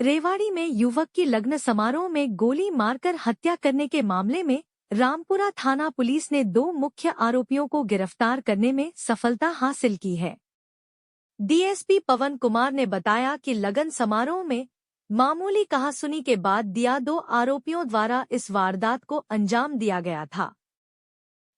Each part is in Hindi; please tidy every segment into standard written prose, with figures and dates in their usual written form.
रेवाड़ी में युवक की लग्न समारोह में गोली मारकर हत्या करने के मामले में रामपुरा थाना पुलिस ने 2 मुख्य आरोपियों को गिरफ्तार करने में सफलता हासिल की है। डीएसपी पवन कुमार ने बताया कि लगन समारोह में मामूली कहासुनी के बाद दिया 2 आरोपियों द्वारा इस वारदात को अंजाम दिया गया था।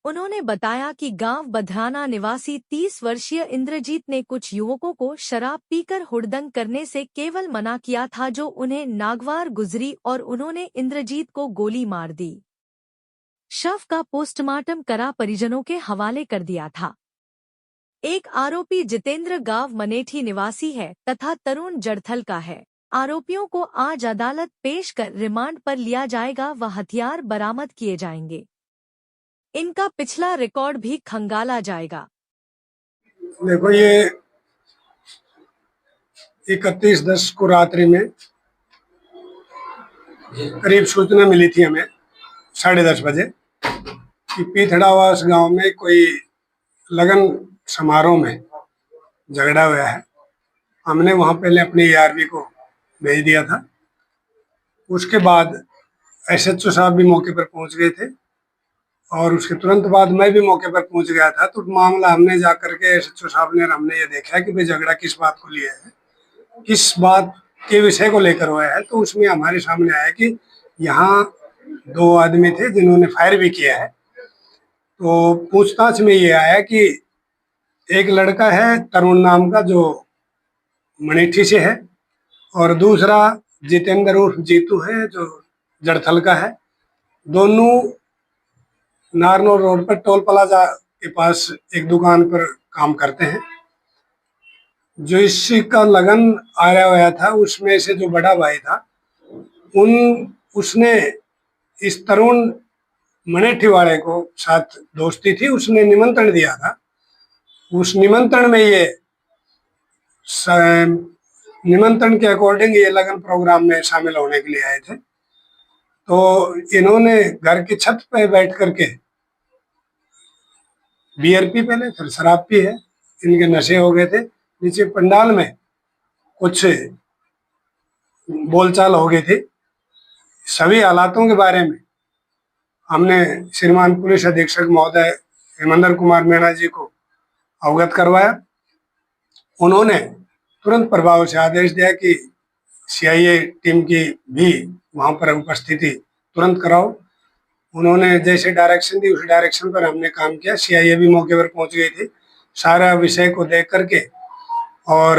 उन्होंने बताया कि गांव बधराना निवासी 30 वर्षीय इंद्रजीत ने कुछ युवकों को शराब पीकर हुड़दंग करने से केवल मना किया था, जो उन्हें नागवार गुजरी और उन्होंने इंद्रजीत को गोली मार दी। शव का पोस्टमार्टम करा परिजनों के हवाले कर दिया था। एक आरोपी जितेंद्र गांव मनेठी निवासी है तथा तरुण जड़थल का है। आरोपियों को आज अदालत पेश कर रिमांड पर लिया जाएगा व हथियार बरामद किए जाएंगे। इनका पिछला रिकॉर्ड भी खंगाला जाएगा। देखो, ये 31/10 को रात्रि में करीब सूचना मिली थी हमें 10:30 बजे कि पीथड़ावास गांव में कोई लगन समारोह में झगड़ा हुआ है। हमने वहां पहले अपने ARV को भेज दिया था। उसके बाद SHO साहब भी मौके पर पहुंच गए थे और उसके तुरंत बाद मैं भी मौके पर पहुंच गया था। तो मामला हमने जाकर के SHO साहब ने हमने ये देखा कि भाई झगड़ा किस बात को लिया है, किस बात के विषय को लेकर हुआ है। तो उसमें हमारे सामने आया कि यहाँ 2 आदमी थे जिन्होंने फायर भी किया है। तो पूछताछ में ये आया कि एक लड़का है तरुण नाम का जो मनेठी से है और दूसरा जितेंद्र उर्फ जीतू है जो जड़थल का है। दोनों नारनौल रोड पर टोल प्लाजा के पास एक दुकान पर काम करते हैं। जो इसी का लगन आया हुआ था उसमें से जो बड़ा भाई था उसने इस तरुण मनेठी वाले को साथ दोस्ती थी, उसने निमंत्रण दिया था। उस निमंत्रण में ये निमंत्रण के अकॉर्डिंग ये लगन प्रोग्राम में शामिल होने के लिए आए थे। तो इन्होंने घर की छत पे बैठ करके बियर पी, पहले फिर शराब पी है, इनके नशे हो गए थे। नीचे पंडाल में कुछ बोलचाल हो गई थी। सभी हालातों के बारे में हमने श्रीमान पुलिस अधीक्षक महोदय हेमंदर कुमार मीणा जी को अवगत करवाया। उन्होंने तुरंत प्रभाव से आदेश दिया कि CIA टीम की भी वहां पर उपस्थिति तुरंत कराओ। उन्होंने जैसे डायरेक्शन दी उस डायरेक्शन पर हमने काम किया। CIA भी मौके पर पहुंच गई थी। सारा विषय को देख करके और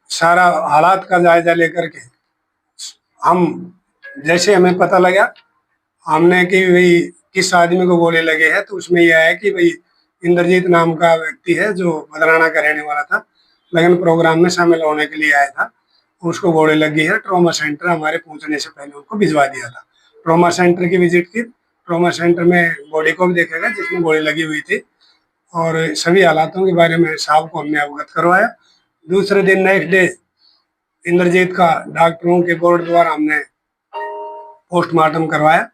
सारा हालात का जायजा लेकर के हम जैसे हमें पता लगा हमने कि भाई किस आदमी को गोली लगे है, तो उसमें यह है कि भाई इंद्रजीत नाम का व्यक्ति है जो बदराना का रहने वाला था, लगन प्रोग्राम में शामिल होने के लिए आया था, उसको गोली लगी है। ट्रॉमा सेंटर हमारे पहुंचने से पहले उनको भिजवा दिया था। ट्रॉमा सेंटर की विजिट की। ट्रॉमा सेंटर में बॉडी को भी देखा गया जिसमें गोली लगी हुई थी और सभी हालातों के बारे में साहब को हमने अवगत करवाया। दूसरे दिन नेक्स्ट डे इंद्रजीत का डॉक्टरों के बोर्ड द्वारा हमने पोस्टमार्टम करवाया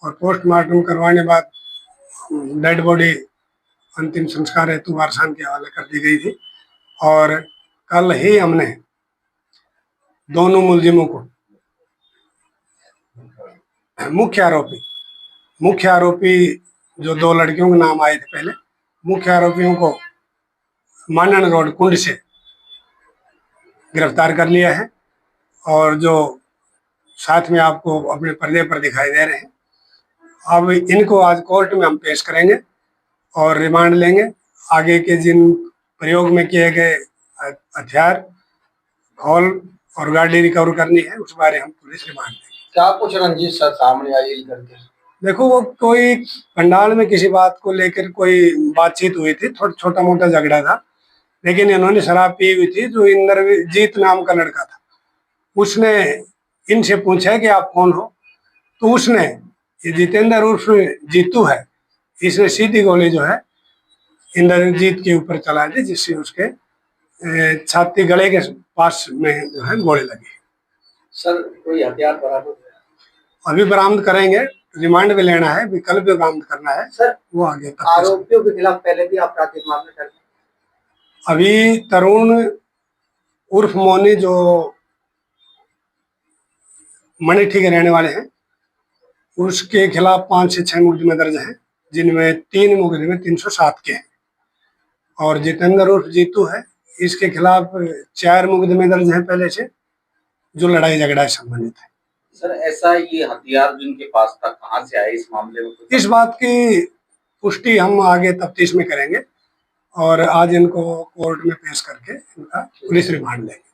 और पोस्टमार्टम करवाने बाद डेड बॉडी अंतिम संस्कार हेतु वारसान के हवाले कर दी गई थी। और कल ही हमने दोनों मुलजिमों को मुख्य आरोपी जो 2 लड़कियों के नाम आए थे पहले, मुख्य आरोपियों को मानन रोड कुंड से गिरफ्तार कर लिया है और जो साथ में आपको अपने पर्दे पर दिखाई दे रहे हैं। अब इनको आज कोर्ट में हम पेश करेंगे और रिमांड लेंगे। आगे के जिन प्रयोग में किए गए हथियार, हॉल और गाड़ी रिकवर करनी है उस बारे हम पुलिस रिमांड देंगे। क्या कुछ रंजिश सर सामने आई करके? देखो, वो कोई पंडाल में किसी बात को लेकर कोई बातचीत हुई थी, छोटा मोटा झगड़ा था, लेकिन इन्होंने शराब पी हुई थी। जो इंद्रजीत नाम का लड़का था उसने इनसे पूछा कि आप कौन हो, तो उसने, ये जितेंद्र उर्फ जीतू है, इसने सीधी गोली जो है इंद्रजीत के ऊपर चला दी, जिससे उसके छाती गले के पास में जो है गोली लगी। सर कोई हथियार बरामद? अभी बरामद करेंगे, रिमांड भी लेना है, विकल्प भी बरामद करना है सर। वो आगे आरोपियों के खिलाफ पहले भी आपराधिक मामले दर्ज? अभी तरुण उर्फ मोनी जो मणिठी के रहने वाले हैं। उसके खिलाफ 5 से 6 मुकदमे दर्ज हैं, जिनमें 3 मुकदमे 307 के हैं। और जितेंद्र उर्फ जीतू है, इसके खिलाफ 4 मुकदमे दर्ज हैं पहले से, जो लड़ाई झगड़ा से संबंधित है। सर ऐसा ये हथियार जिनके पास था कहाँ से आया, इस मामले में इस बात की पुष्टि हम आगे तफ्तीश में करेंगे और आज इनको कोर्ट में पेश करके इनका पुलिस रिमांड लेंगे।